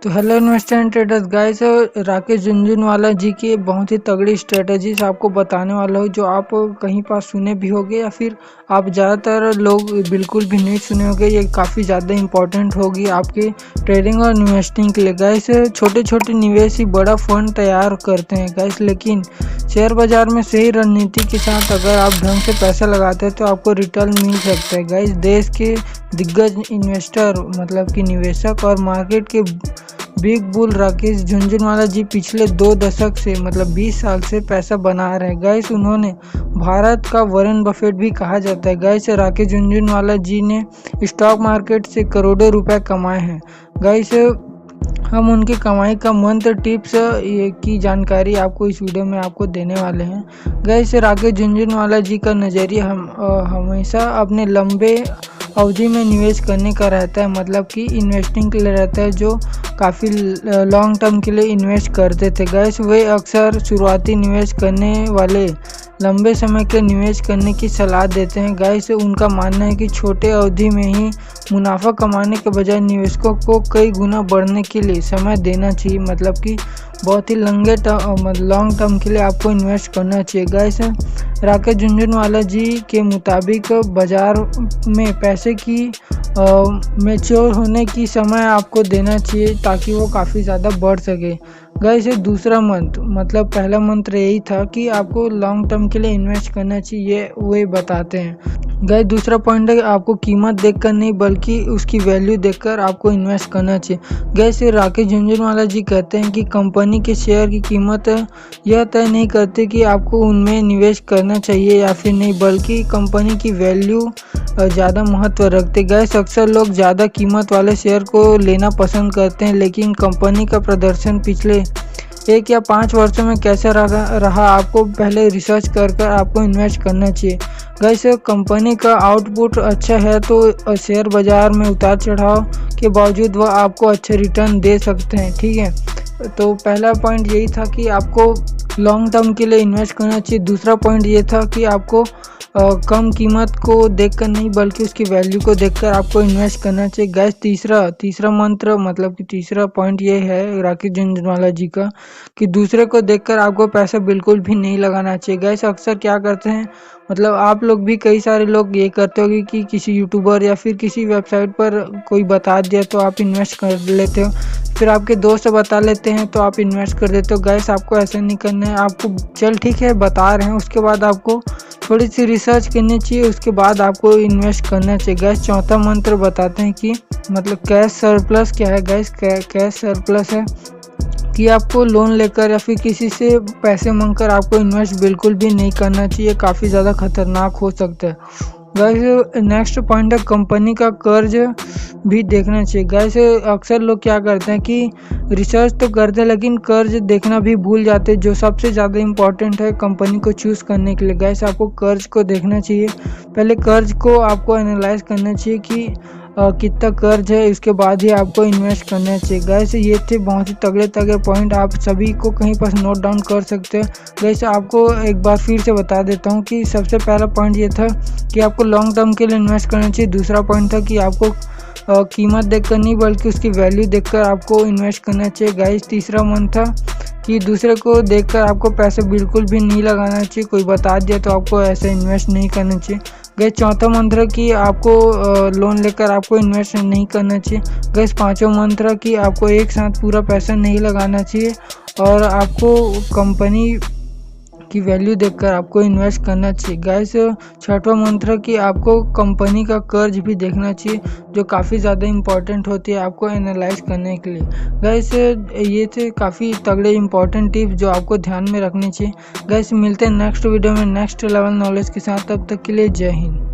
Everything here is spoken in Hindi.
तो hello investor and traders guys, Rakesh Jhunjhunwala ji की बहुत ही तगड़ी स्ट्रेटजीज आपको बताने वाला हूँ, जो आप कहीं पास सुने भी होंगे या फिर आप ज़्यादातर लोग बिल्कुल भी नहीं सुने होंगे। ये काफ़ी ज़्यादा इंपॉर्टेंट होगी आपके ट्रेडिंग और इन्वेस्टिंग के लिए। गाइस छोटे छोटे निवेश ही बड़ा फंड तैयार करते हैं गाइस, लेकिन शेयर बाजार में सही रणनीति के साथ अगर आप ढंग से पैसा लगाते हैं तो आपको रिटर्न मिल सकता है। गाइस देश के दिग्गज इन्वेस्टर मतलब कि निवेशक और मार्केट के बिग बुल राकेश झुनझुनवाला जी पिछले 2 दशक से मतलब 20 साल से पैसा बना रहे हैं। गाइस उन्होंने भारत का वॉरेन बफेट भी कहा जाता है। गाइस राकेश झुनझुनवाला जी ने स्टॉक मार्केट से करोड़ों रुपए कमाए हैं। गाइस हम उनकी कमाई का मंत्र टिप्स की जानकारी आपको इस वीडियो में आपको देने वाले हैं। गाइस राकेश झुनझुनवाला जी का नज़रिया हमेशा अपने लंबे अवधि में निवेश करने का रहता है, मतलब कि इन्वेस्टिंग के लिए रहता है, जो काफ़ी लॉन्ग टर्म के लिए इन्वेस्ट करते थे। गाइस वे अक्सर शुरुआती निवेश करने वाले लंबे समय के निवेश करने की सलाह देते हैं। गाइस उनका मानना है कि छोटे अवधि में ही मुनाफा कमाने के बजाय निवेशकों को कई गुना बढ़ने के लिए समय देना चाहिए, मतलब कि बहुत ही लॉन्ग टर्म के लिए आपको इन्वेस्ट करना चाहिए। गाइस राकेश झुनझुनवाला जी के मुताबिक बाजार में पैसे की मैच्योर होने की समय आपको देना चाहिए ताकि वो काफ़ी ज़्यादा बढ़ सके। गाइस दूसरा मंत्र मतलब पहला मंत्र यही था कि आपको लॉन्ग टर्म के लिए इन्वेस्ट करना चाहिए, वे बताते हैं। गाइस दूसरा पॉइंट है आपको कीमत देखकर नहीं बल्कि उसकी वैल्यू देखकर आपको इन्वेस्ट करना चाहिए। गाइस राकेश झुनझुनवाला जी कहते हैं कि कंपनी के शेयर की कीमत यह तय नहीं करती कि आपको उनमें निवेश करना चाहिए या फिर नहीं, बल्कि कंपनी की वैल्यू ज़्यादा महत्व रखते। गाइस अक्सर लोग ज़्यादा कीमत वाले शेयर को लेना पसंद करते हैं, लेकिन कंपनी का प्रदर्शन पिछले 1 या 5 वर्षों में कैसा रहा आपको पहले रिसर्च कर आपको इन्वेस्ट करना चाहिए। गाइस कंपनी का आउटपुट अच्छा है तो शेयर बाजार में उतार चढ़ाव के बावजूद वह आपको अच्छे रिटर्न दे सकते हैं। ठीक है, तो पहला पॉइंट यही था कि आपको लॉन्ग टर्म के लिए इन्वेस्ट करना चाहिए। दूसरा पॉइंट ये था कि आपको कम कीमत को देखकर नहीं बल्कि उसकी वैल्यू को देखकर आपको इन्वेस्ट करना चाहिए। गाइस तीसरा मंत्र मतलब कि तीसरा पॉइंट ये है राकेश झुनझुनवाला जी का कि दूसरे को देखकर आपको पैसा बिल्कुल भी नहीं लगाना चाहिए। गाइस अक्सर क्या करते हैं, मतलब आप लोग भी कई सारे लोग ये करते होंगे कि किसी यूट्यूबर या फिर किसी वेबसाइट पर कोई बता दिया तो आप इन्वेस्ट कर लेते हो, फिर आपके दोस्त बता लेते हैं तो आप इन्वेस्ट कर देते हो। गाइस आपको ऐसा नहीं करना है, आपको चल ठीक है बता रहे हैं, उसके बाद आपको थोड़ी सी रिसर्च करनी चाहिए, उसके बाद आपको इन्वेस्ट करना चाहिए। गाइस चौथा मंत्र बताते हैं कि मतलब कैश सरप्लस क्या है। गाइस कैश सरप्लस है कि आपको लोन लेकर या फिर किसी से पैसे मांगकर आपको इन्वेस्ट बिल्कुल भी नहीं करना चाहिए, काफ़ी ज़्यादा खतरनाक हो सकता है। गाइस नेक्स्ट पॉइंट है कंपनी का कर्ज भी देखना चाहिए। गाइस अक्सर लोग क्या करते हैं कि रिसर्च तो करते हैं लेकिन कर्ज देखना भी भूल जाते हैं, जो सबसे ज़्यादा इम्पोर्टेंट है कंपनी को चूज़ करने के लिए। गाइस आपको कर्ज को देखना चाहिए, पहले कर्ज को आपको एनालाइज करना चाहिए कि कितना कर्ज है, इसके बाद ही आपको इन्वेस्ट करना चाहिए। गाइस ये थे बहुत ही तगड़े पॉइंट, आप सभी को कहीं पर नोट डाउन कर सकते हैं। गाइस आपको एक बार फिर से बता देता हूँ कि सबसे पहला पॉइंट ये था कि आपको लॉन्ग टर्म के लिए इन्वेस्ट करना चाहिए। दूसरा पॉइंट था कि आपको कीमत देखकर नहीं बल्कि उसकी वैल्यू देखकर आपको इन्वेस्ट करना चाहिए। गाइस तीसरा मन था कि दूसरे को देखकर आपको पैसे बिल्कुल भी नहीं लगाना चाहिए, कोई बता दिया तो आपको ऐसे इन्वेस्ट नहीं करना चाहिए। गाइस चौथा मंत्र कि आपको लोन लेकर आपको इन्वेस्ट नहीं करना चाहिए। गाइस पांचवा मंत्र कि आपको एक साथ पूरा पैसा नहीं लगाना चाहिए और आपको कंपनी की वैल्यू देखकर आपको इन्वेस्ट करना चाहिए। गाइस छठवां मंत्र कि आपको कंपनी का कर्ज भी देखना चाहिए, जो काफ़ी ज़्यादा इम्पोर्टेंट होती है आपको एनालाइज करने के लिए। गाइस ये थे काफ़ी तगड़े इंपॉर्टेंट टिप्स जो आपको ध्यान में रखनी चाहिए। गाइस मिलते हैं नेक्स्ट वीडियो में नेक्स्ट लेवल नॉलेज के साथ, तब तक के लिए जय हिंद।